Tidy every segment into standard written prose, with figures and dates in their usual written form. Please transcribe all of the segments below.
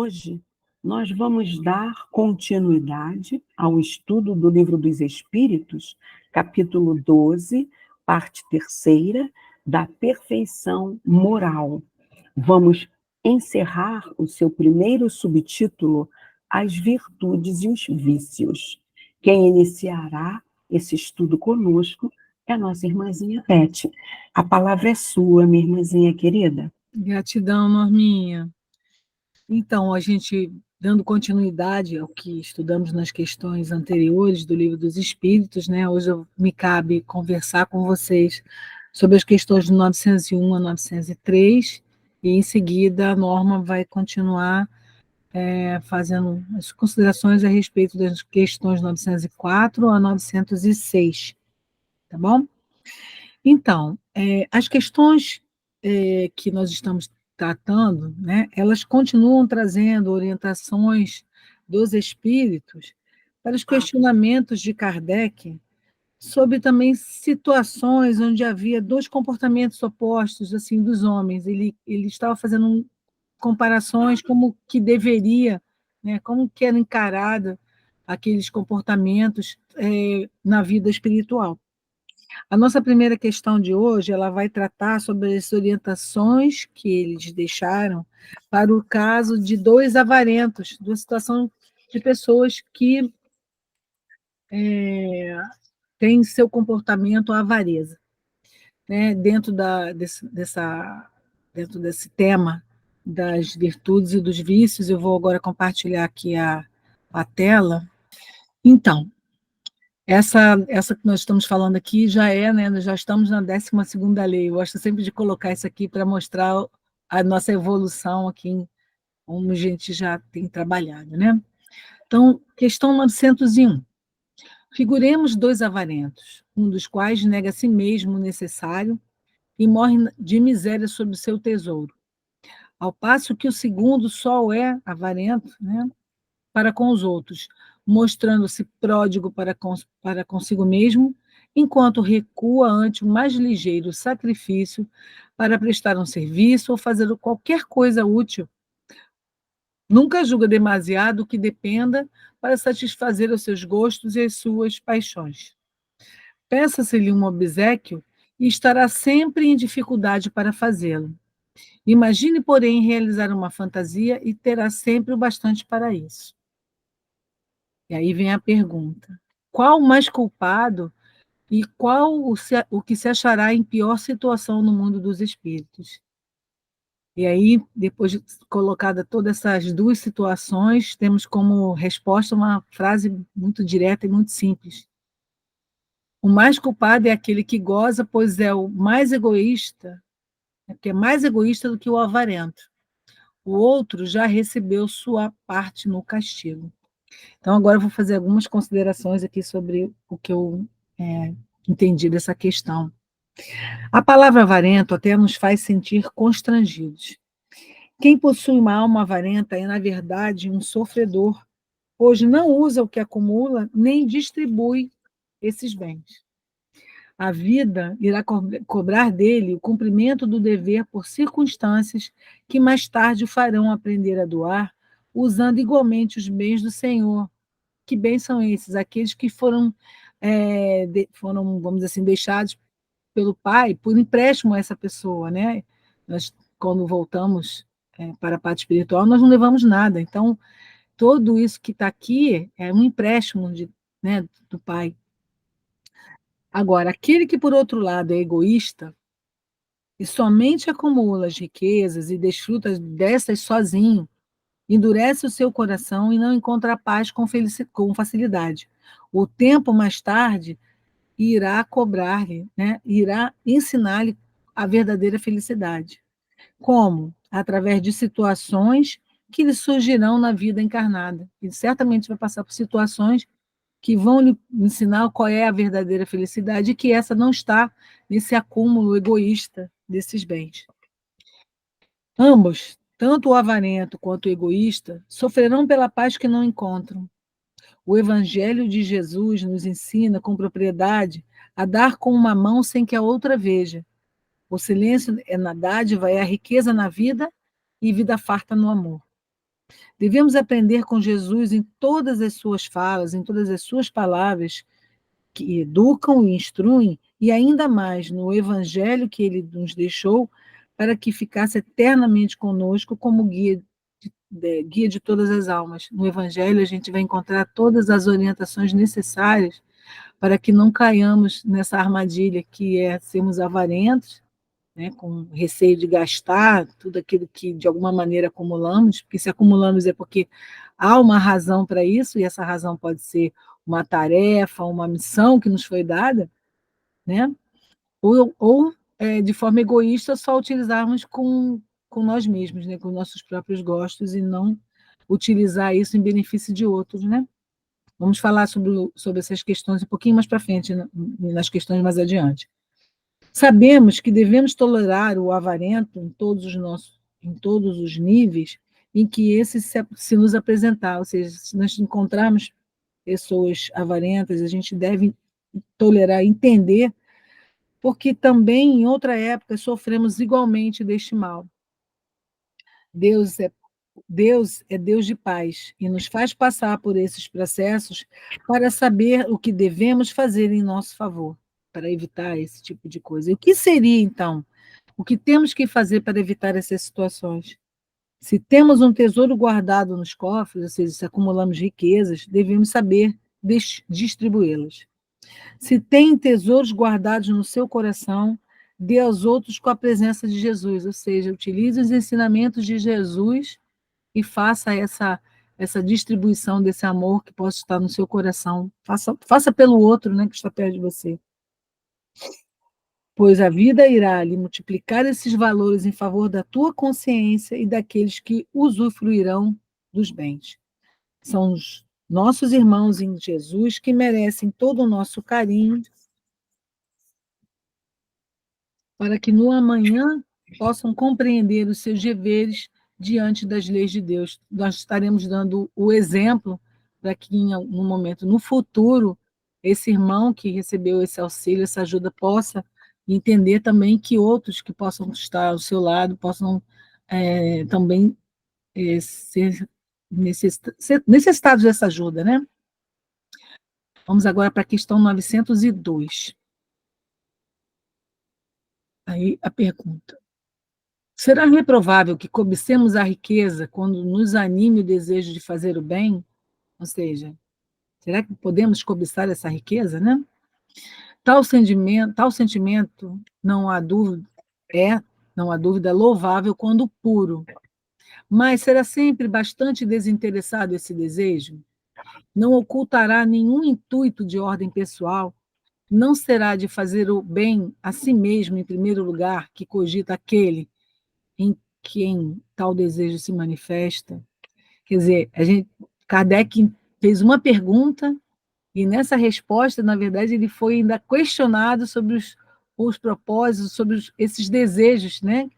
hoje nós vamos dar continuidade ao estudo do Livro dos Espíritos, capítulo 12, parte 3ª, da perfeição moral. Vamos encerrar o seu primeiro subtítulo, As Virtudes e os Vícios. Quem iniciará esse estudo conosco é a nossa irmãzinha Beth. A palavra é sua, minha irmãzinha querida. Gratidão, Norminha. Então, a gente, dando continuidade ao que estudamos nas questões anteriores do Livro dos Espíritos, né? Hoje me cabe conversar com vocês sobre as questões de 901 a 903, e em seguida a Norma vai continuar fazendo as considerações a respeito das questões 904 a 906, tá bom? Então, as questões que nós estamos tratando, né, elas continuam trazendo orientações dos espíritos para os questionamentos de Kardec sobre também situações onde havia dois comportamentos opostos assim dos homens. Ele estava fazendo comparações como que deveria, né, como que era encarada aqueles comportamentos na vida espiritual. A nossa primeira questão de hoje, ela vai tratar sobre as orientações que eles deixaram para o caso de dois avarentos, de uma situação de pessoas que têm seu comportamento avareza, né? Dentro desse tema das virtudes e dos vícios, eu vou agora compartilhar aqui a tela. Então, essa que nós estamos falando aqui já né, nós já estamos na 12ª lei. Eu gosto sempre de colocar isso aqui para mostrar a nossa evolução aqui, como a gente já tem trabalhado, né? Então, questão 901. Figuremos dois avarentos, um dos quais nega a si mesmo o necessário e morre de miséria sobre o seu tesouro, ao passo que o segundo só é avarento, né, para com os outros, mostrando-se pródigo para consigo mesmo, enquanto recua ante o mais ligeiro sacrifício para prestar um serviço ou fazer qualquer coisa útil. Nunca julga demasiado o que dependa para satisfazer os seus gostos e as suas paixões. Peça-se-lhe um obséquio e estará sempre em dificuldade para fazê-lo. Imagine, porém, realizar uma fantasia e terá sempre o bastante para isso. E aí vem a pergunta: qual o mais culpado e qual o que se achará em pior situação no mundo dos espíritos? E aí, depois de colocada todas essas duas situações, temos como resposta uma frase muito direta e muito simples. O mais culpado é aquele que goza, pois é o mais egoísta, que é mais egoísta do que o avarento. O outro já recebeu sua parte no castigo. Então, agora eu vou fazer algumas considerações aqui sobre o que eu entendi dessa questão. A palavra avarento até nos faz sentir constrangidos. Quem possui uma alma avarenta é, na verdade, um sofredor, pois não usa o que acumula, nem distribui esses bens. A vida irá cobrar dele o cumprimento do dever por circunstâncias que mais tarde o farão aprender a doar, usando igualmente os bens do Senhor. Que bens são esses? Aqueles que foram, vamos dizer assim, deixados pelo Pai por empréstimo a essa pessoa, né? Nós, quando voltamos para a parte espiritual, nós não levamos nada. Então, tudo isso que está aqui é um empréstimo né, do Pai. Agora, aquele que, por outro lado, é egoísta e somente acumula as riquezas e desfruta dessas sozinho, endurece o seu coração e não encontra a paz com facilidade. O tempo mais tarde irá cobrar-lhe, né? Irá ensinar-lhe a verdadeira felicidade. Como? Através de situações que lhe surgirão na vida encarnada. Ele certamente vai passar por situações que vão lhe ensinar qual é a verdadeira felicidade e que essa não está nesse acúmulo egoísta desses bens. Ambos, tanto o avarento quanto o egoísta, sofrerão pela paz que não encontram. O Evangelho de Jesus nos ensina com propriedade a dar com uma mão sem que a outra veja. O silêncio é na dádiva, é a riqueza na vida e vida farta no amor. Devemos aprender com Jesus em todas as suas falas, em todas as suas palavras, que educam e instruem, e ainda mais no Evangelho que ele nos deixou, para que ficasse eternamente conosco como guia de todas as almas. No Evangelho, a gente vai encontrar todas as orientações necessárias para que não caiamos nessa armadilha que é sermos avarentos, né, com receio de gastar tudo aquilo que de alguma maneira acumulamos, porque se acumulamos é porque há uma razão para isso, e essa razão pode ser uma tarefa, uma missão que nos foi dada, né? Ou de forma egoísta, só utilizarmos com nós mesmos, né, com nossos próprios gostos, e não utilizar isso em benefício de outros, né? Vamos falar sobre essas questões um pouquinho mais para frente, nas questões mais adiante. Sabemos que devemos tolerar o avarento em todos os níveis em que esse se nos apresentar, ou seja, se nós encontrarmos pessoas avarentas, a gente deve tolerar, entender, porque também em outra época sofremos igualmente deste mal. Deus é Deus é Deus de paz e nos faz passar por esses processos para saber o que devemos fazer em nosso favor, para evitar esse tipo de coisa. E o que seria, então? O que temos que fazer para evitar essas situações? Se temos um tesouro guardado nos cofres, ou seja, se acumulamos riquezas, devemos saber distribuí-las. Se tem tesouros guardados no seu coração, dê aos outros com a presença de Jesus, ou seja, utilize os ensinamentos de Jesus e faça essa distribuição desse amor que possa estar no seu coração. Faça pelo outro, né, que está perto de você. Pois a vida irá lhe multiplicar esses valores em favor da tua consciência e daqueles que usufruirão dos bens. São os nossos irmãos em Jesus que merecem todo o nosso carinho, para que no amanhã possam compreender os seus deveres diante das leis de Deus. Nós estaremos dando o exemplo para que, em um momento no futuro, esse irmão que recebeu esse auxílio, essa ajuda, possa entender também que outros que possam estar ao seu lado possam também ser necessitados dessa ajuda, né? Vamos agora para a questão 902. Aí a pergunta: será reprovável que cobicemos a riqueza quando nos anime o desejo de fazer o bem? Ou seja, será que podemos cobiçar essa riqueza, né? Tal sentimento, não há dúvida, louvável quando puro. Mas será sempre bastante desinteressado esse desejo? Não ocultará nenhum intuito de ordem pessoal? Não será de fazer o bem a si mesmo em primeiro lugar que cogita aquele em quem tal desejo se manifesta? Quer dizer, Kardec fez uma pergunta e nessa resposta, na verdade, ele foi ainda questionado sobre os propósitos, sobre esses desejos, né,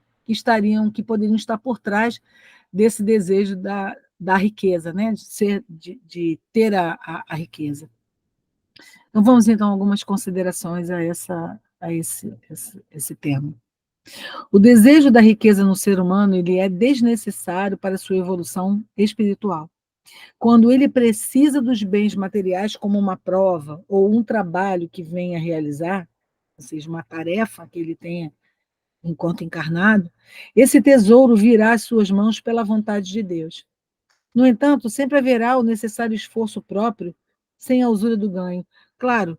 que poderiam estar por trás desse desejo da riqueza, né, de ter a riqueza. Então, vamos então a algumas considerações a esse tema. O desejo da riqueza no ser humano ele é desnecessário para a sua evolução espiritual. Quando ele precisa dos bens materiais como uma prova ou um trabalho que venha a realizar, ou seja, uma tarefa que ele tenha enquanto encarnado, esse tesouro virá às suas mãos pela vontade de Deus. No entanto, sempre haverá o necessário esforço próprio, sem a usura do ganho. Claro,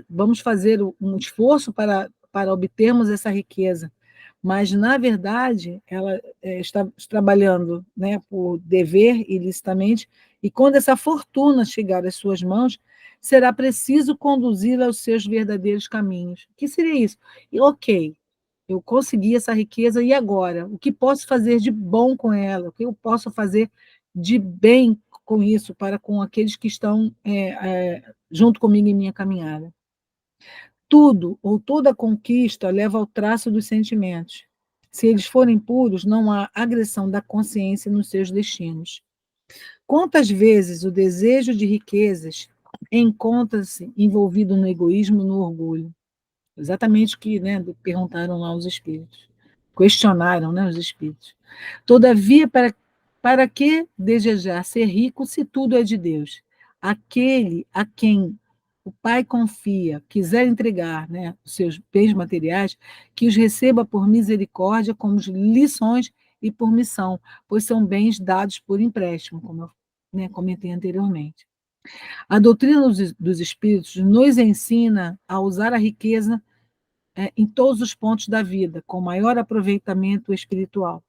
vamos fazer um esforço para obtermos essa riqueza, mas, na verdade, ela está trabalhando, né, por dever ilicitamente, e quando essa fortuna chegar às suas mãos, será preciso conduzi-la aos seus verdadeiros caminhos. O que seria isso? E, ok, eu consegui essa riqueza, e agora? O que posso fazer de bom com ela? O que eu posso fazer de bem com isso, para com aqueles que estão junto comigo em minha caminhada? Tudo ou toda conquista leva ao traço dos sentimentos. Se eles forem puros, não há agressão da consciência nos seus destinos. Quantas vezes o desejo de riquezas encontra-se envolvido no egoísmo, no orgulho? Exatamente o que, né, perguntaram lá os espíritos. Questionaram, né, os espíritos. Todavia, Para que desejar ser rico se tudo é de Deus? Aquele a quem o Pai confia, quiser entregar, né, os seus bens materiais, que os receba por misericórdia, como lições e por missão, pois são bens dados por empréstimo, como eu, né, comentei anteriormente. A doutrina dos espíritos nos ensina a usar a riqueza em todos os pontos da vida, com maior aproveitamento espiritual.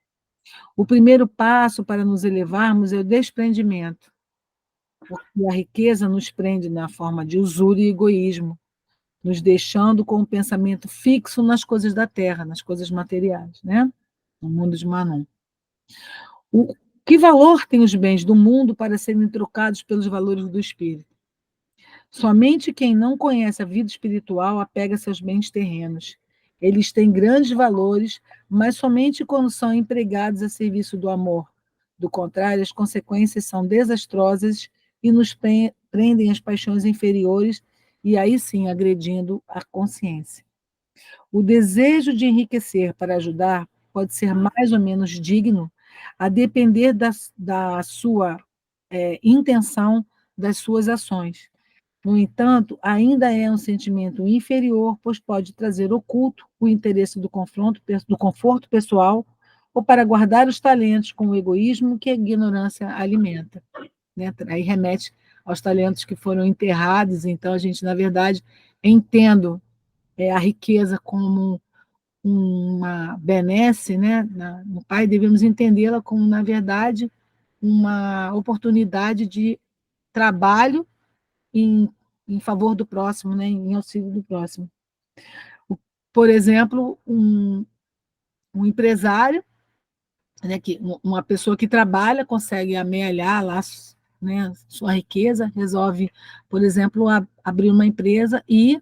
O primeiro passo para nos elevarmos é o desprendimento, porque a riqueza nos prende na forma de usura e egoísmo, nos deixando com o pensamento fixo nas coisas da terra, nas coisas materiais, né? No mundo de Manon. O que valor têm os bens do mundo para serem trocados pelos valores do espírito? Somente quem não conhece a vida espiritual apega-se aos bens terrenos. Eles têm grandes valores, mas somente quando são empregados a serviço do amor. Do contrário, as consequências são desastrosas e nos prendem às paixões inferiores e aí sim agredindo a consciência. O desejo de enriquecer para ajudar pode ser mais ou menos digno, a depender da sua intenção, das suas ações. No entanto, ainda é um sentimento inferior, pois pode trazer oculto o interesse do conforto pessoal ou para guardar os talentos com o egoísmo que a ignorância alimenta. Né? Aí remete aos talentos que foram enterrados, então a gente, na verdade, entendo a riqueza como uma benesse, né? No Pai, devemos entendê-la como, na verdade, uma oportunidade de trabalho em favor do próximo, né? Em auxílio do próximo. Por exemplo, um empresário, né, uma pessoa que trabalha, consegue amealhar lá, né, sua riqueza, resolve, por exemplo, abrir uma empresa e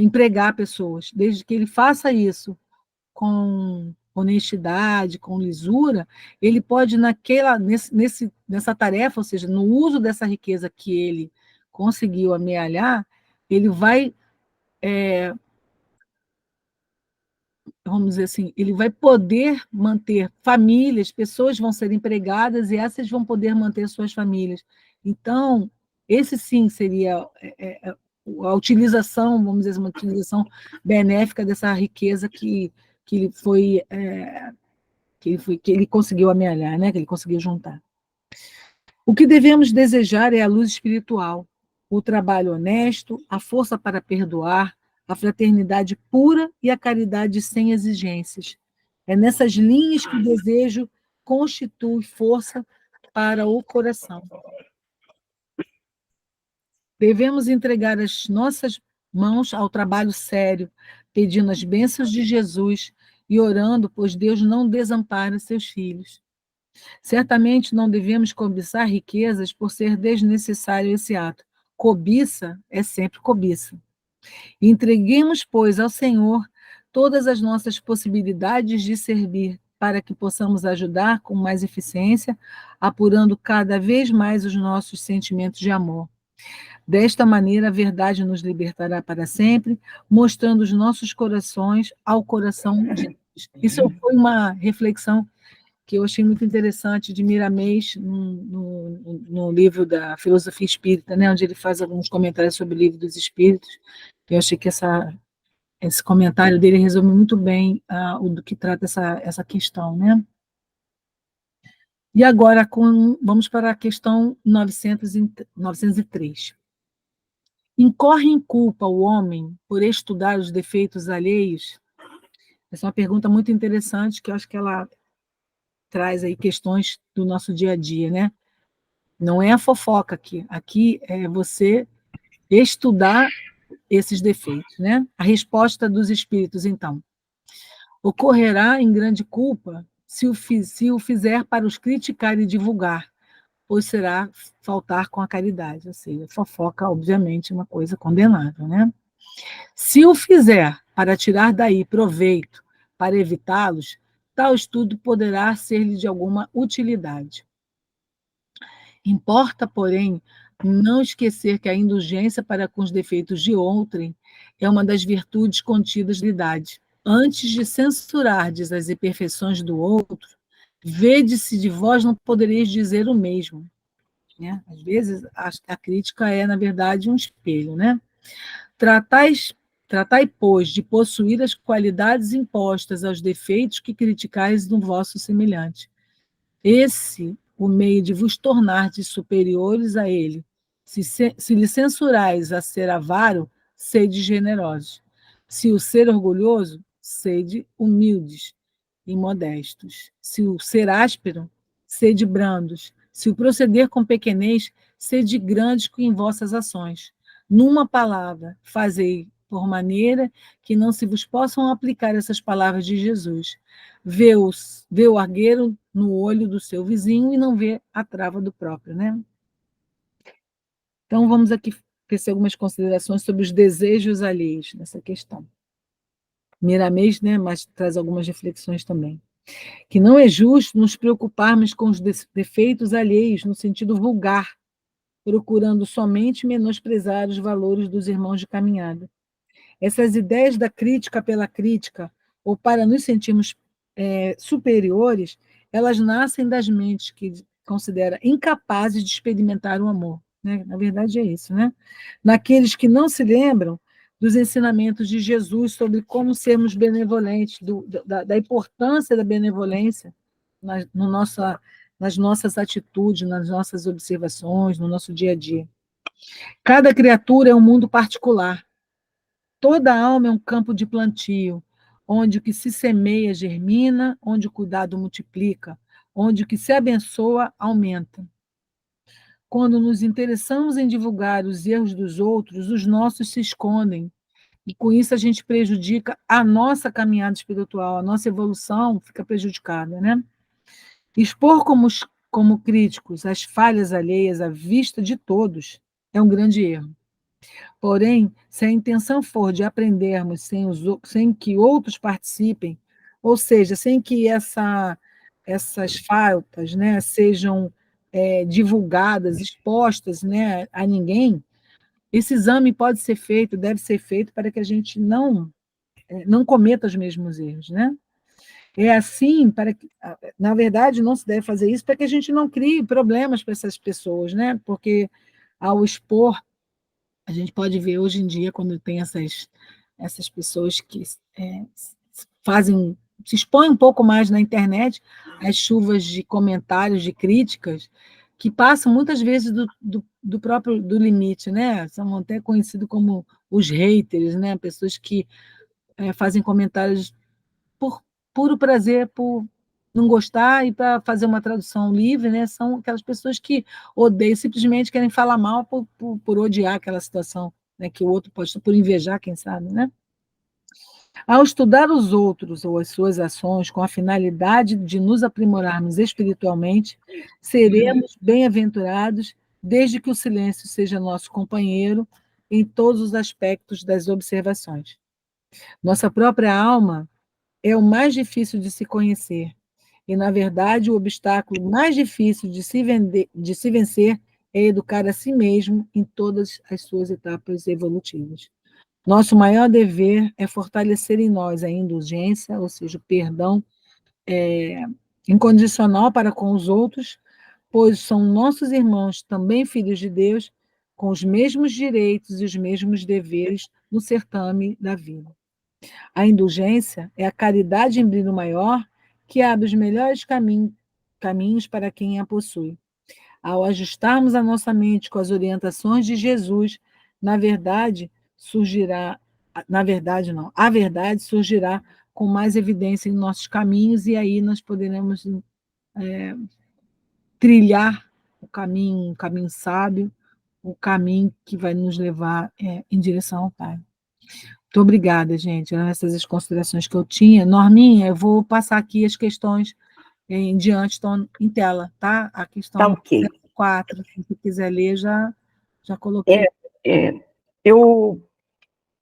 empregar pessoas. Desde que ele faça isso com honestidade, com lisura, ele pode, nessa tarefa, ou seja, no uso dessa riqueza que ele conseguiu amealhar, ele vai, vamos dizer assim, ele vai poder manter famílias, pessoas vão ser empregadas e essas vão poder manter suas famílias. Então, esse sim seria a utilização, vamos dizer, uma utilização benéfica dessa riqueza que ele foi, que ele conseguiu amealhar, né? Que ele conseguiu juntar. O que devemos desejar é a luz espiritual, o trabalho honesto, a força para perdoar, a fraternidade pura e a caridade sem exigências. É nessas linhas que o desejo constitui força para o coração. Devemos entregar as nossas mãos ao trabalho sério, pedindo as bênçãos de Jesus e orando, pois Deus não desampara seus filhos. Certamente não devemos cobiçar riquezas por ser desnecessário esse ato. Cobiça é sempre cobiça. Entreguemos, pois, ao Senhor todas as nossas possibilidades de servir, para que possamos ajudar com mais eficiência, apurando cada vez mais os nossos sentimentos de amor. Desta maneira, a verdade nos libertará para sempre, mostrando os nossos corações ao coração de Deus. Isso foi uma reflexão que eu achei muito interessante de Miramês, no livro da Filosofia Espírita, né, onde ele faz alguns comentários sobre o Livro dos Espíritos. Eu achei que esse comentário dele resume muito bem o do que trata essa questão, né? E agora vamos para a questão 903. Incorre em culpa o homem por estudar os defeitos alheios? Essa é uma pergunta muito interessante, que eu acho que ela traz aí questões do nosso dia a dia, né? Não é a fofoca aqui. Aqui é você estudar esses defeitos, né? A resposta dos espíritos, então. Ocorrerá em grande culpa se o fizer para os criticar e divulgar, pois será faltar com a caridade. Ou seja, fofoca, obviamente, é uma coisa condenável, né? Se o fizer para tirar daí proveito, para evitá-los, tal estudo poderá ser-lhe de alguma utilidade. Importa, porém, não esquecer que a indulgência para com os defeitos de outrem é uma das virtudes contidas na idade. Antes de censurardes as imperfeições do outro, Vede se de vós não podereis dizer o mesmo. Né? Às vezes, a crítica é, na verdade, um espelho. Né? Tratai, pois, de possuir as qualidades impostas aos defeitos que criticais no vosso semelhante. Esse, o meio de vos tornardes superiores a ele. Se lhe censurais a ser avaro, sede generosos. Se o ser orgulhoso, sede humildes e modestos. Se o ser áspero, sede brandos. Se o proceder com pequenez, sede grandes em vossas ações. Numa palavra, fazei por maneira que não se vos possam aplicar essas palavras de Jesus. Vê o argueiro no olho do seu vizinho e não vê a trava do próprio, né? Então, vamos aqui tecer algumas considerações sobre os desejos alheios nessa questão. Miramês, né, mas traz algumas reflexões também. Que não é justo nos preocuparmos com os defeitos alheios no sentido vulgar, procurando somente menosprezar os valores dos irmãos de caminhada. Essas ideias da crítica pela crítica, ou para nos sentirmos superiores, elas nascem das mentes que considera incapazes de experimentar o amor. Né? Na verdade é isso, né? Naqueles que não se lembram dos ensinamentos de Jesus sobre como sermos benevolentes, da importância da benevolência nas nossas atitudes, nas nossas observações, no nosso dia a dia. Cada criatura é um mundo particular. Toda alma é um campo de plantio, onde o que se semeia germina, onde o cuidado multiplica, onde o que se abençoa aumenta. Quando nos interessamos em divulgar os erros dos outros, os nossos se escondem, e com isso a gente prejudica a nossa caminhada espiritual, a nossa evolução fica prejudicada, né? Expor como críticos as falhas alheias à vista de todos é um grande erro. Porém, se a intenção for de aprendermos sem que outros participem, ou seja, sem que essas faltas, né, sejam divulgadas, expostas, né, a ninguém, esse exame pode ser feito, deve ser feito para que a gente não cometa os mesmos erros, né? É assim, na verdade, não se deve fazer isso para que a gente não crie problemas para essas pessoas, né? Porque ao expor, a gente pode ver hoje em dia, quando tem essas pessoas que se expõem um pouco mais na internet, as chuvas de comentários, de críticas, que passam muitas vezes do limite, né? São até conhecidos como os haters, né? Pessoas que fazem comentários por puro prazer, por não gostar e para fazer uma tradução livre, né? São aquelas pessoas que odeiam, simplesmente querem falar mal por odiar aquela situação, né? Que o outro pode, por invejar, quem sabe, né? Ao estudar os outros ou as suas ações com a finalidade de nos aprimorarmos espiritualmente, seremos bem-aventurados, desde que o silêncio seja nosso companheiro em todos os aspectos das observações. Nossa própria alma é o mais difícil de se conhecer, e, na verdade, o obstáculo mais difícil de se vencer é educar a si mesmo em todas as suas etapas evolutivas. Nosso maior dever é fortalecer em nós a indulgência, ou seja, o perdão incondicional para com os outros, pois são nossos irmãos, também filhos de Deus, com os mesmos direitos e os mesmos deveres no certame da vida. A indulgência é a caridade em brilho maior que abre os melhores caminhos para quem a possui. Ao ajustarmos a nossa mente com as orientações de Jesus, na verdade, a verdade surgirá com mais evidência em nossos caminhos, e aí nós poderemos trilhar um caminho sábio, o caminho que vai nos levar em direção ao Pai. Muito obrigada, gente. Eram essas as considerações que eu tinha. Norminha, eu vou passar aqui as questões em diante, estão em tela, tá? A questão Tá ok. 4, se você quiser ler, já coloquei. Eu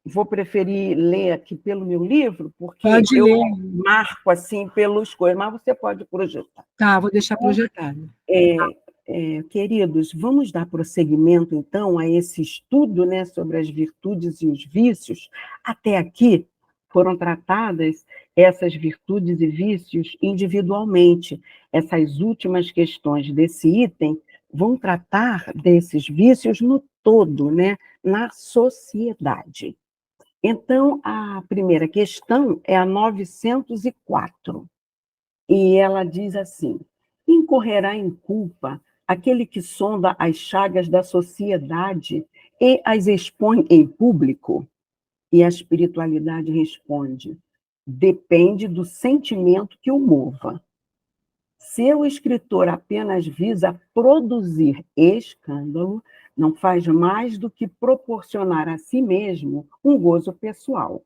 vou preferir ler aqui pelo meu livro, porque Pode eu ler. marco assim pelos coisas, mas você pode projetar. Tá, vou deixar projetado. Queridos, vamos dar prosseguimento, então, a esse estudo, né, sobre as virtudes e os vícios. Até aqui foram tratadas essas virtudes e vícios individualmente. Essas últimas questões desse item vão tratar desses vícios no todo, né, na sociedade. Então, a primeira questão é a 904, e ela diz assim: incorrerá em culpa aquele que sonda as chagas da sociedade e as expõe em público? E a espiritualidade responde: depende do sentimento que o mova. Se o escritor apenas visa produzir escândalo, não faz mais do que proporcionar a si mesmo um gozo pessoal,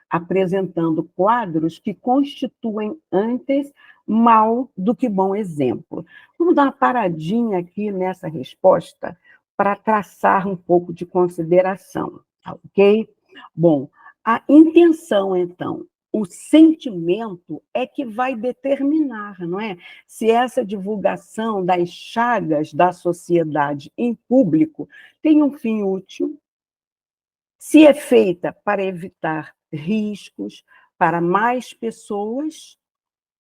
apresentando quadros que constituem antes mal do que bom exemplo. Vamos dar uma paradinha aqui nessa resposta para traçar um pouco de consideração, ok? Bom, a intenção, então, o sentimento é que vai determinar, não é? Se essa divulgação das chagas da sociedade em público tem um fim útil, se é feita para evitar riscos para mais pessoas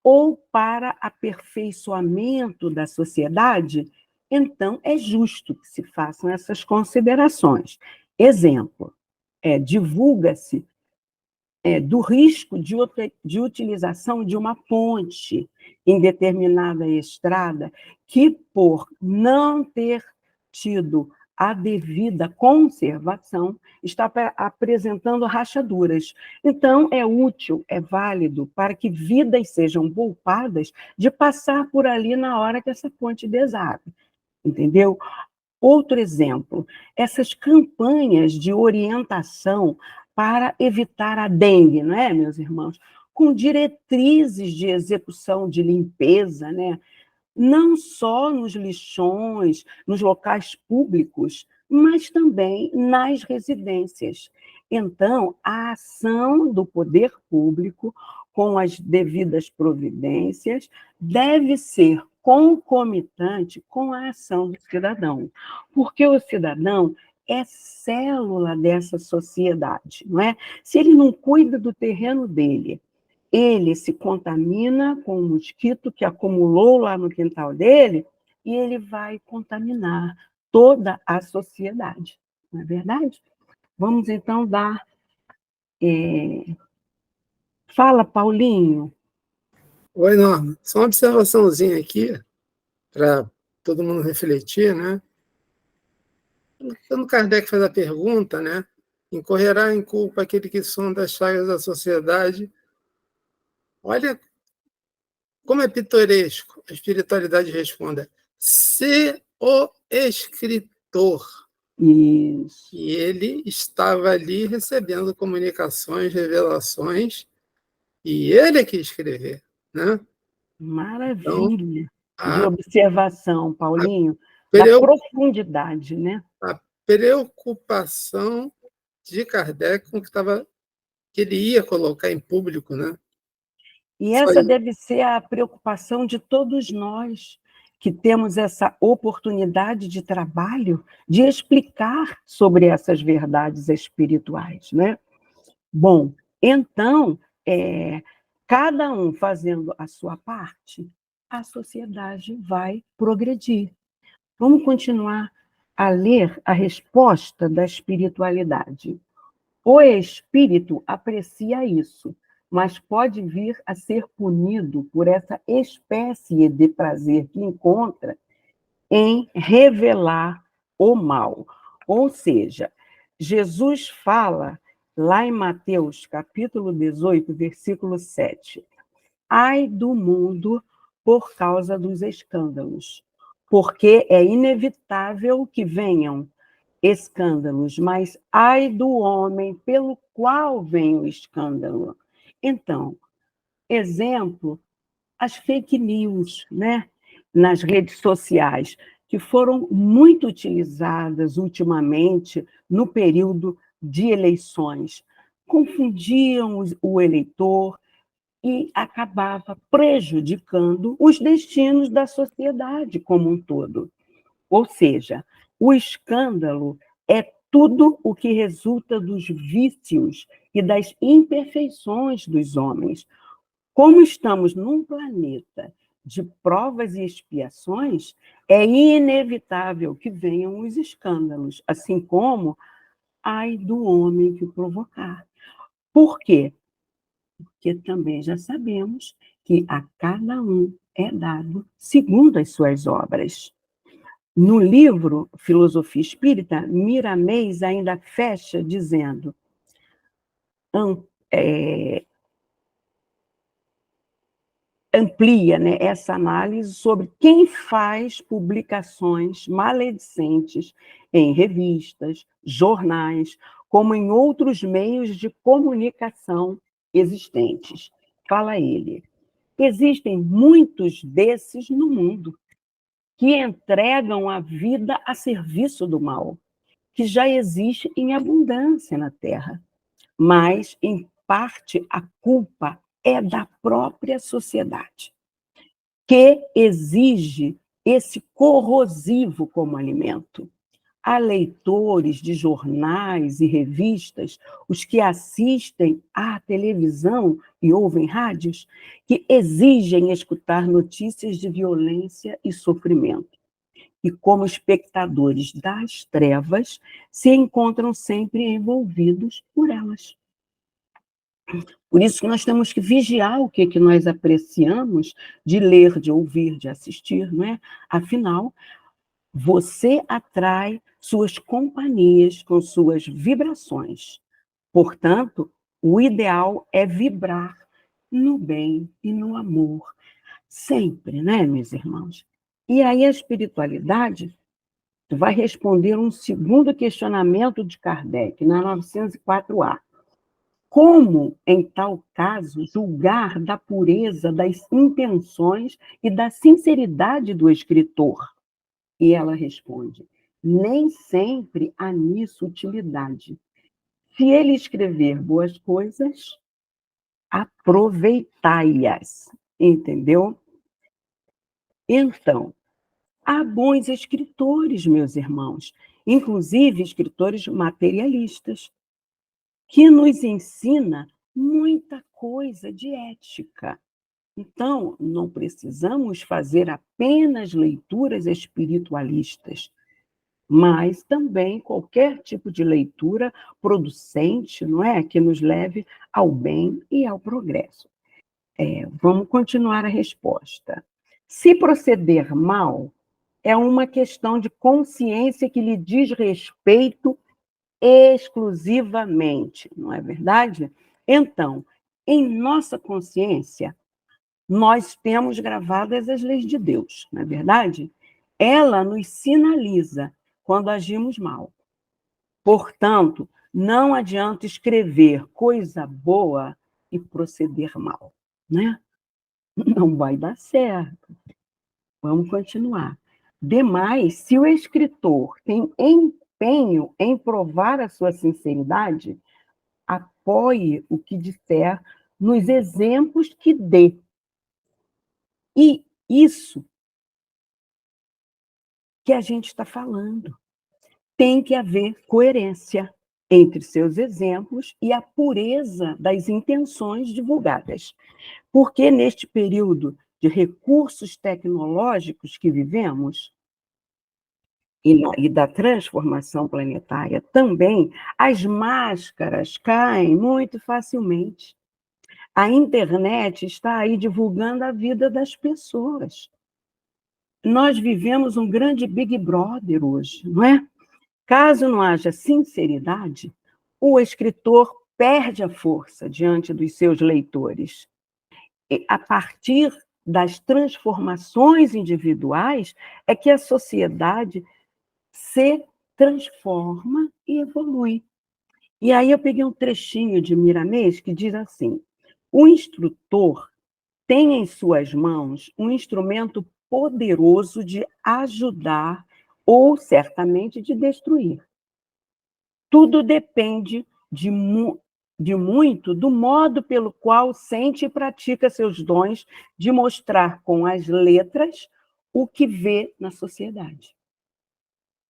ou para aperfeiçoamento da sociedade, então é justo que se façam essas considerações. Exemplo, divulga-se do risco de utilização de uma ponte em determinada estrada que, por não ter tido a devida conservação, está apresentando rachaduras. Então, é útil, é válido para que vidas sejam poupadas de passar por ali na hora que essa ponte desabe, entendeu? Outro exemplo, essas campanhas de orientação para evitar a dengue, não é, meus irmãos? Com diretrizes de execução de limpeza, né? Não só nos lixões, nos locais públicos, mas também nas residências. Então, a ação do poder público, com as devidas providências, deve ser concomitante com a ação do cidadão, porque o cidadão é célula dessa sociedade, não é? Se ele não cuida do terreno dele, ele se contamina com o mosquito que acumulou lá no quintal dele e ele vai contaminar toda a sociedade, não é verdade? Vamos então dar... Fala, Paulinho. Oi, Norma. Só uma observaçãozinha aqui, para todo mundo refletir, né? Quando Kardec faz a pergunta, né? Incorrerá em culpa aquele que sonda as chagas da sociedade. Olha como é pitoresco. A espiritualidade responde: se o escritor. Isso. E ele estava ali recebendo comunicações, revelações, e ele é que escrever, né? Maravilha Então, de observação, Paulinho, da preo- profundidade, né? a preocupação de Kardec com o que ele ia colocar em público, né? E Só essa isso. deve ser a preocupação de todos nós que temos essa oportunidade de trabalho de explicar sobre essas verdades espirituais, né? Bom, então, cada um fazendo a sua parte, a sociedade vai progredir. Vamos continuar a ler a resposta da espiritualidade. O espírito aprecia isso, mas pode vir a ser punido por essa espécie de prazer que encontra em revelar o mal. Ou seja, Jesus fala lá em Mateus, capítulo 18, versículo 7. Ai do mundo por causa dos escândalos, porque é inevitável que venham escândalos, mas ai do homem pelo qual vem o escândalo. Então, exemplo, as fake news, né, nas redes sociais, que foram muito utilizadas ultimamente no período de eleições. Confundiam o eleitor e acabava prejudicando os destinos da sociedade como um todo. Ou seja, o escândalo é tudo o que resulta dos vícios e das imperfeições dos homens, Como estamos num planeta de provas e expiações, é inevitável que venham os escândalos, assim como ai do homem que o provocar. Por quê? Porque também já sabemos que a cada um é dado segundo as suas obras. No livro Filosofia Espírita, Miramês ainda fecha dizendo amplia, né, essa análise sobre quem faz publicações maledicentes em revistas, jornais, como em outros meios de comunicação existentes. Fala ele, existem muitos desses no mundo que entregam a vida a serviço do mal, que já existe em abundância na Terra, mas, em parte, a culpa é da própria sociedade, que exige esse corrosivo como alimento. Há leitores de jornais e revistas, os que assistem à televisão e ouvem rádios, que exigem escutar notícias de violência e sofrimento. E, como espectadores das trevas, se encontram sempre envolvidos por elas. Por isso que nós temos que vigiar o que nós apreciamos de ler, de ouvir, de assistir, não é? Afinal, você atrai suas companhias com suas vibrações. Portanto, o ideal é vibrar no bem e no amor, sempre, né, meus irmãos? E aí a espiritualidade vai responder um segundo questionamento de Kardec, na 904A. Como, em tal caso, julgar da pureza das intenções e da sinceridade do escritor? E ela responde, nem sempre há nisso utilidade. Se ele escrever boas coisas, aproveitai-as, entendeu? Então, há bons escritores, meus irmãos, inclusive escritores materialistas, que nos ensina muita coisa de ética. Então, não precisamos fazer apenas leituras espiritualistas, mas também qualquer tipo de leitura producente, não é? Que nos leve ao bem e ao progresso. Vamos continuar a resposta. Se proceder mal, é uma questão de consciência que lhe diz respeito exclusivamente, não é verdade? Então, em nossa consciência, nós temos gravadas as leis de Deus, não é verdade? Ela nos sinaliza quando agimos mal. Portanto, não adianta escrever coisa boa e proceder mal, né? Não vai dar certo. Vamos continuar. Demais, se o escritor tem empenho em provar a sua sinceridade, apoie o que disser nos exemplos que dê. E isso que a gente está falando. Tem que haver coerência entre seus exemplos e a pureza das intenções divulgadas. Porque neste período de recursos tecnológicos que vivemos, e da transformação planetária também, as máscaras caem muito facilmente. A internet está aí divulgando a vida das pessoas. Nós vivemos um grande Big Brother hoje, não é? Caso não haja sinceridade, o escritor perde a força diante dos seus leitores. E, a partir das transformações individuais, é que a sociedade se transforma e evolui. E aí eu peguei um trechinho de Miramês que diz assim, o instrutor tem em suas mãos um instrumento poderoso de ajudar ou, certamente, de destruir. Tudo depende de muito do modo pelo qual sente e pratica seus dons de mostrar com as letras o que vê na sociedade.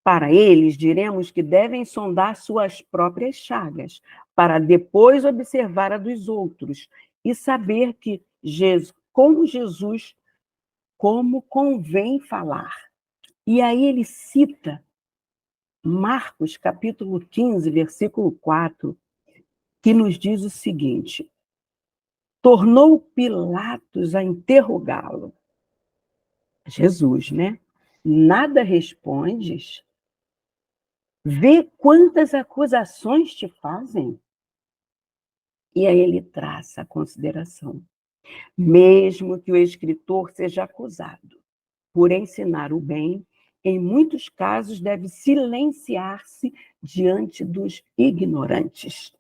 Para eles, diremos que devem sondar suas próprias chagas, para depois observar a dos outros e saber que como convém falar. E aí ele cita Marcos, capítulo 15, versículo 4, que nos diz o seguinte: tornou Pilatos a interrogá-lo. Jesus, né? Nada respondes? Vê quantas acusações te fazem. E aí ele traça a consideração. Mesmo que o escritor seja acusado por ensinar o bem, em muitos casos deve silenciar-se diante dos ignorantes,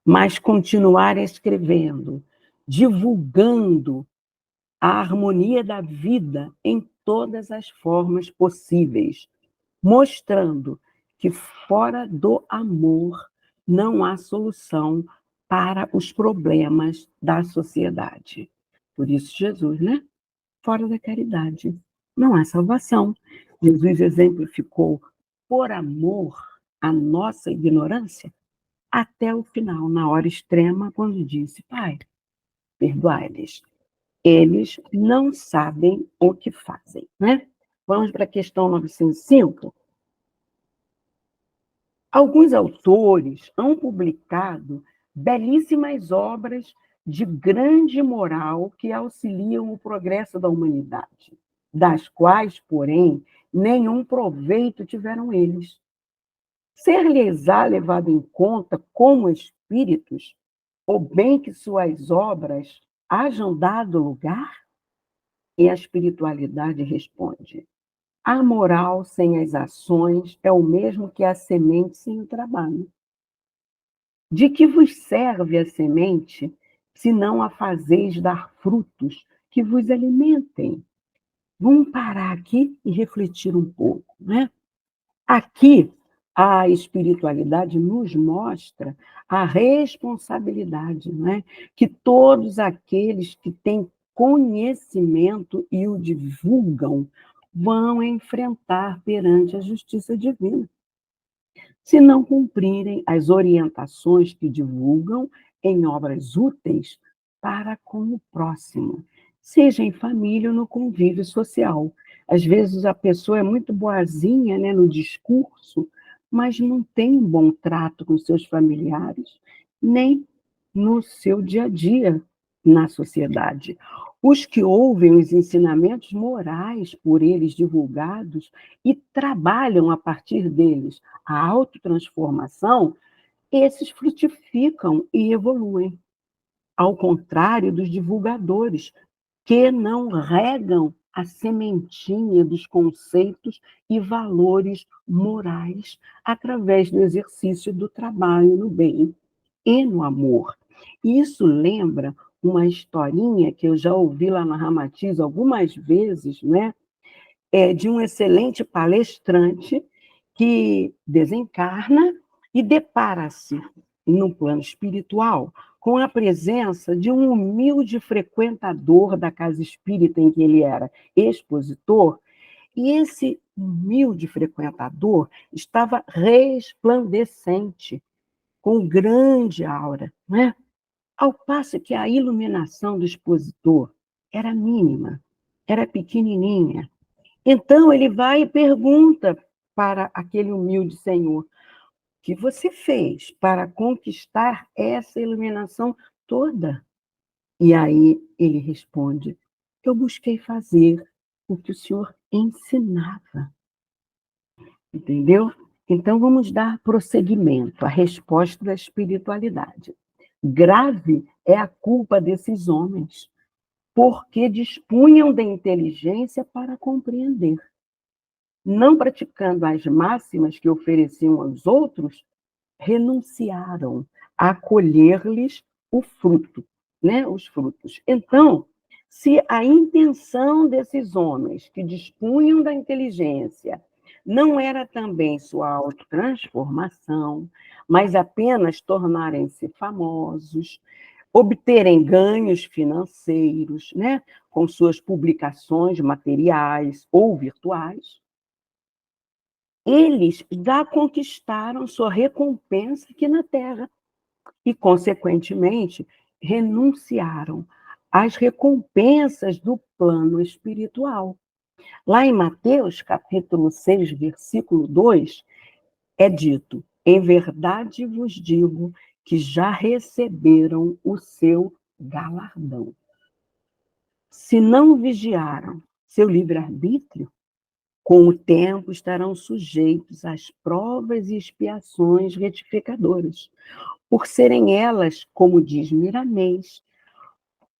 mas continuar escrevendo, divulgando a harmonia da vida em todas as formas possíveis, mostrando que fora do amor não há solução para os problemas da sociedade. Por isso Jesus, né? Fora da caridade não há salvação. Jesus exemplificou, por amor à nossa ignorância, até o final, na hora extrema, quando disse: Pai, perdoai-lhes. Eles não sabem o que fazem, né? Vamos para a questão 905. Alguns autores han publicado belíssimas obras de grande moral que auxiliam o progresso da humanidade, das quais, porém, nenhum proveito tiveram eles. Ser-lhes-á levado em conta como espíritos, o bem que suas obras hajam dado lugar? E a espiritualidade responde: a moral sem as ações é o mesmo que a semente sem o trabalho. De que vos serve a semente, se não a fazeis dar frutos que vos alimentem? Vamos parar aqui e refletir um pouco, né? Aqui, a espiritualidade nos mostra a responsabilidade, né? Que todos aqueles que têm conhecimento e o divulgam vão enfrentar perante a justiça divina, se não cumprirem as orientações que divulgam em obras úteis para com o próximo, seja em família ou no convívio social. Às vezes a pessoa é muito boazinha, né, no discurso, mas não tem um bom trato com seus familiares, nem no seu dia a dia na sociedade. Os que ouvem os ensinamentos morais por eles divulgados e trabalham a partir deles a autotransformação, esses frutificam e evoluem. Ao contrário dos divulgadores, que não regam a sementinha dos conceitos e valores morais através do exercício do trabalho no bem e no amor. Isso lembra uma historinha que eu já ouvi lá na Ramatiz algumas vezes, né? De um excelente palestrante que desencarna e depara-se, no plano espiritual, com a presença de um humilde frequentador da casa espírita em que ele era expositor, e esse humilde frequentador estava resplandecente, com grande aura, né? Ao passo que a iluminação do expositor era mínima, era pequenininha. Então, ele vai e pergunta para aquele humilde senhor: o que você fez para conquistar essa iluminação toda? E aí ele responde: eu busquei fazer o que o senhor ensinava. Entendeu? Então, vamos dar prosseguimento à resposta da espiritualidade. Grave é a culpa desses homens, porque dispunham da inteligência para compreender. Não praticando as máximas que ofereciam aos outros, renunciaram a colher-lhes o fruto, né? Os frutos. Então, se a intenção desses homens que dispunham da inteligência não era também sua autotransformação, mas apenas tornarem-se famosos, obterem ganhos financeiros, né, com suas publicações materiais ou virtuais, eles já conquistaram sua recompensa aqui na Terra e, consequentemente, renunciaram as recompensas do plano espiritual. Lá em Mateus, capítulo 6, versículo 2, é dito: em verdade vos digo que já receberam o seu galardão. Se não vigiaram seu livre-arbítrio, com o tempo estarão sujeitos às provas e expiações retificadoras, por serem elas, como diz Miramês,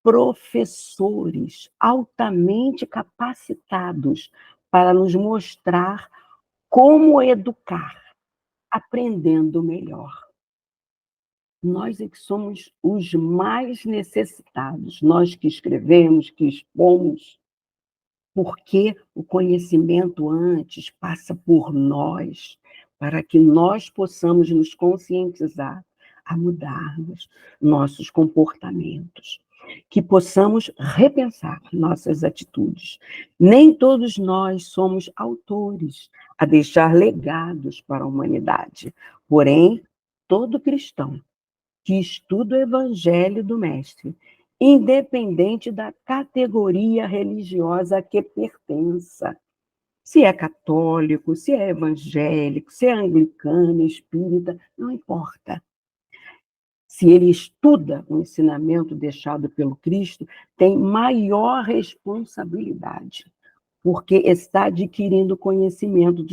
professores altamente capacitados para nos mostrar como educar, aprendendo melhor. Nós é que somos os mais necessitados, nós que escrevemos, que expomos, porque o conhecimento antes passa por nós, para que nós possamos nos conscientizar a mudarmos nossos comportamentos, que possamos repensar nossas atitudes. Nem todos nós somos autores a deixar legados para a humanidade, porém, todo cristão que estuda o Evangelho do Mestre, independente da categoria religiosa a que pertença, se é católico, se é evangélico, se é anglicano, espírita, não importa. Se ele estuda o ensinamento deixado pelo Cristo, tem maior responsabilidade, porque está adquirindo conhecimento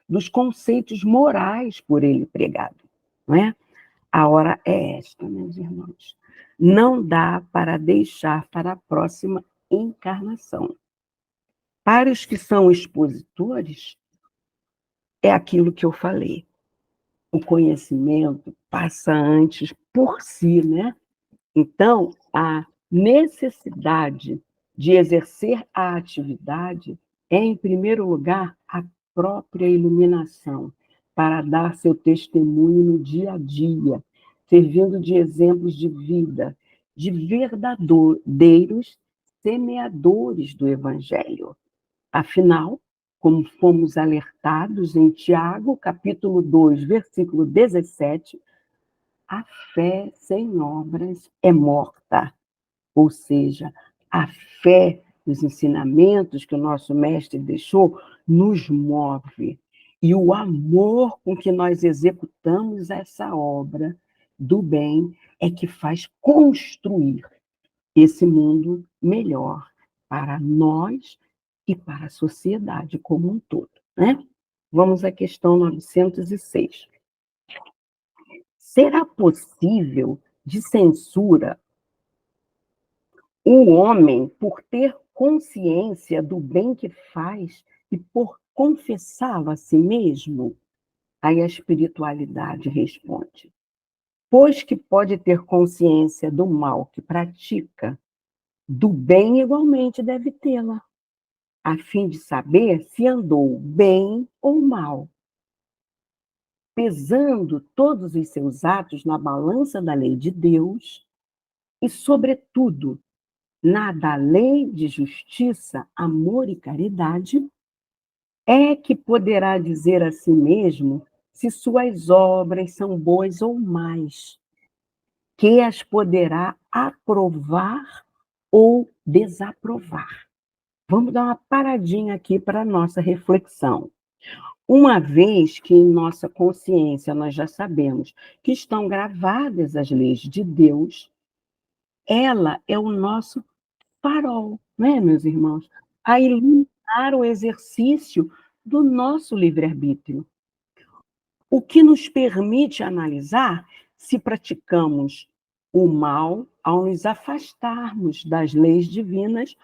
dos conceitos morais por ele pregado, não é? A hora é esta, meus irmãos. Não dá para deixar para a próxima encarnação. Para os que são expositores, é aquilo que eu falei. O conhecimento passa antes por si, né? Então, a necessidade de exercer a atividade é, em primeiro lugar, a própria iluminação, para dar seu testemunho no dia a dia, servindo de exemplos de vida, de verdadeiros semeadores do Evangelho. Afinal, como fomos alertados em Tiago, capítulo 2, versículo 17, a fé sem obras é morta. Ou seja, a fé nos ensinamentos que o nosso mestre deixou nos move. E o amor com que nós executamos essa obra do bem é que faz construir esse mundo melhor para nós e para a sociedade como um todo, né? Vamos à questão 906. Será possível de censura o homem por ter consciência do bem que faz e por confessá-lo a si mesmo? Aí a espiritualidade responde: pois que pode ter consciência do mal que pratica, do bem igualmente deve tê-la, a fim de saber se andou bem ou mal, pesando todos os seus atos na balança da lei de Deus e, sobretudo, na da lei de justiça, amor e caridade, é que poderá dizer a si mesmo se suas obras são boas ou más, que as poderá aprovar ou desaprovar. Vamos dar uma paradinha aqui para a nossa reflexão. Uma vez que em nossa consciência nós já sabemos que estão gravadas as leis de Deus, ela é o nosso farol, não é, meus irmãos? A iluminar o exercício do nosso livre-arbítrio. O que nos permite analisar se praticamos o mal ao nos afastarmos das leis divinas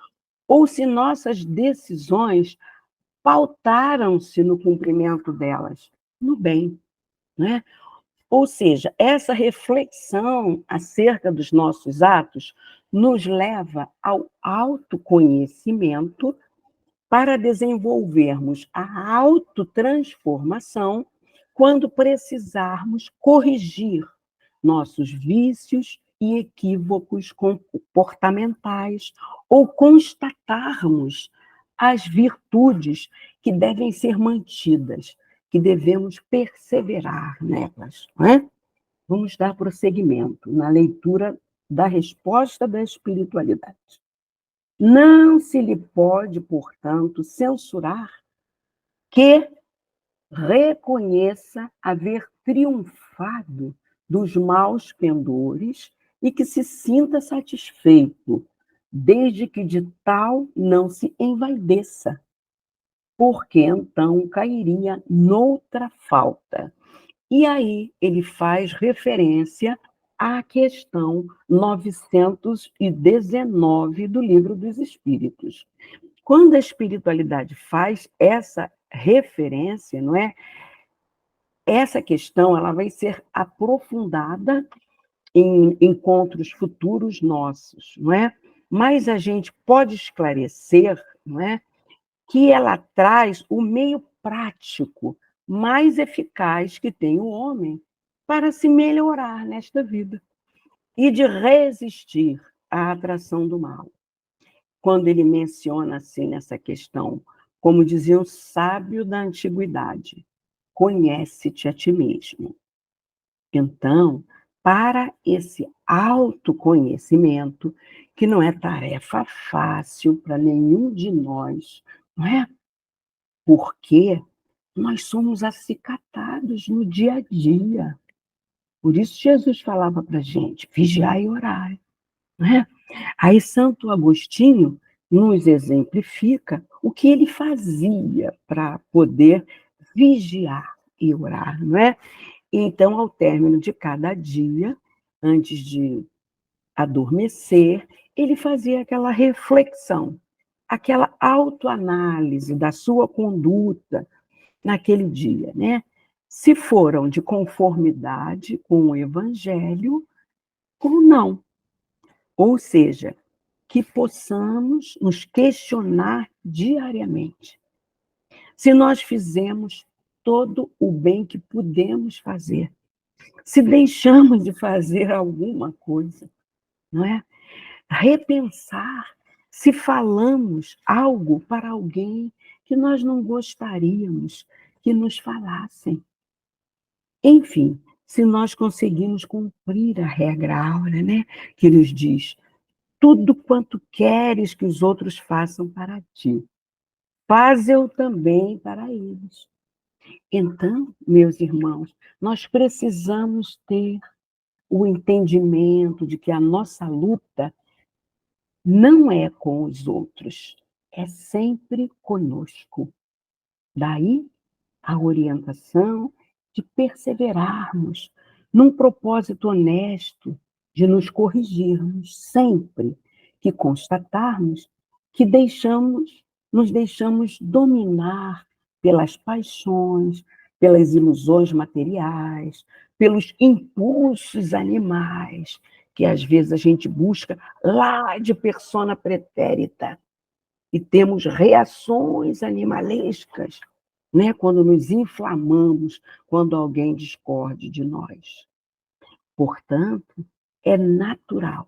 ou se nossas decisões pautaram-se no cumprimento delas, no bem, né? Ou seja, essa reflexão acerca dos nossos atos nos leva ao autoconhecimento para desenvolvermos a autotransformação quando precisarmos corrigir nossos vícios e equívocos comportamentais ou constatarmos as virtudes que devem ser mantidas, que devemos perseverar nelas, não é? Vamos dar prosseguimento na leitura da resposta da espiritualidade. Não se lhe pode, portanto, censurar que reconheça haver triunfado dos maus pendores e que se sinta satisfeito, desde que de tal não se envaideça, porque então cairia noutra falta. E aí ele faz referência à questão 919 do Livro dos Espíritos. Quando a espiritualidade faz essa referência, não é? Essa questão ela vai ser aprofundada em encontros futuros nossos, não é? Mas a gente pode esclarecer, não é, que ela traz o meio prático mais eficaz que tem o homem para se melhorar nesta vida e de resistir à atração do mal. Quando ele menciona assim nessa questão, como dizia o sábio da antiguidade, conhece-te a ti mesmo. Então, para esse autoconhecimento, que não é tarefa fácil para nenhum de nós, não é? Porque nós somos acicatados no dia a dia. Por isso Jesus falava para a gente, vigiai e orai. Não é? Aí Santo Agostinho nos exemplifica o que ele fazia para poder vigiar e orar, não é? Então, ao término de cada dia, antes de adormecer, ele fazia aquela reflexão, aquela autoanálise da sua conduta naquele dia, né? Se foram de conformidade com o Evangelho ou não. Ou seja, que possamos nos questionar diariamente se nós fizemos todo o bem que pudemos fazer, se deixamos de fazer alguma coisa, não é? Repensar se falamos algo para alguém que nós não gostaríamos que nos falassem. Enfim, se nós conseguimos cumprir a regra áurea, né, que nos diz tudo quanto queres que os outros façam para ti, faz-eu também para eles. Então, meus irmãos, nós precisamos ter o entendimento de que a nossa luta não é com os outros, é sempre conosco. Daí a orientação de perseverarmos num propósito honesto de nos corrigirmos sempre que constatarmos que nos deixamos dominar pelas paixões, pelas ilusões materiais, pelos impulsos animais, que às vezes a gente busca lá de persona pretérita, e temos reações animalescas, né, quando nos inflamamos, quando alguém discorde de nós. Portanto, é natural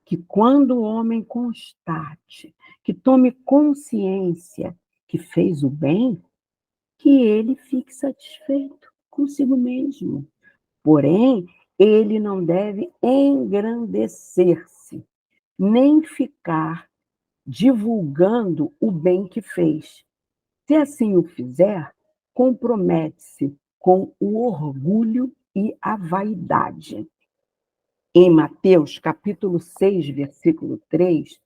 que quando o homem constate, que tome consciência que fez o bem, que ele fique satisfeito consigo mesmo. Porém, ele não deve engrandecer-se, nem ficar divulgando o bem que fez. Se assim o fizer, compromete-se com o orgulho e a vaidade. Em Mateus, capítulo 6, versículo 3,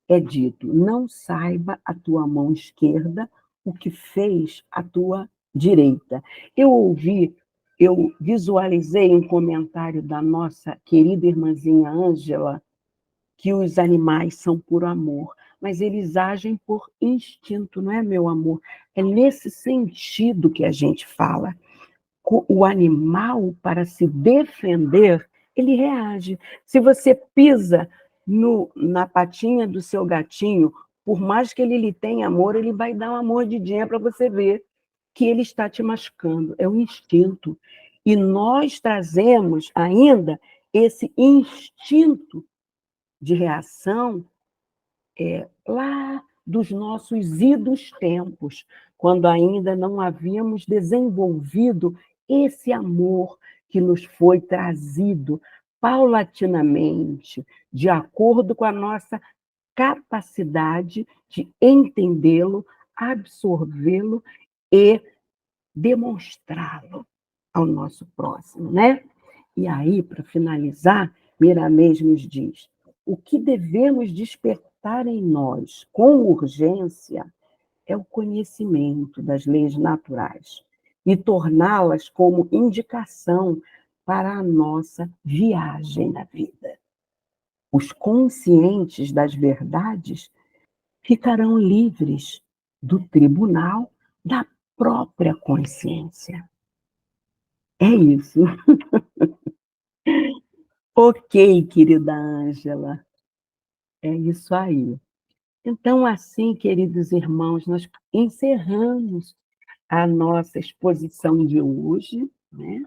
é dito: não saiba a tua mão esquerda o que fez a tua direita. Eu visualizei um comentário da nossa querida irmãzinha Ângela, que os animais são por amor, mas eles agem por instinto, não é, meu amor? É nesse sentido que a gente fala. O animal, para se defender, ele reage. Se você pisa na patinha do seu gatinho, por mais que ele lhe tenha amor, ele vai dar uma mordidinha para você ver que ele está te machucando. É o instinto. E nós trazemos ainda esse instinto de reação lá dos nossos idos tempos, quando ainda não havíamos desenvolvido esse amor que nos foi trazido paulatinamente, de acordo com a nossa capacidade de entendê-lo, absorvê-lo e demonstrá-lo ao nosso próximo, né? E aí, para finalizar, Miramês nos diz: o que devemos despertar em nós com urgência é o conhecimento das leis naturais e torná-las como indicação para a nossa viagem na vida. Os conscientes das verdades ficarão livres do tribunal da própria consciência. É isso. Ok, querida Ângela, é isso aí. Então, assim, queridos irmãos, nós encerramos a nossa exposição de hoje, né?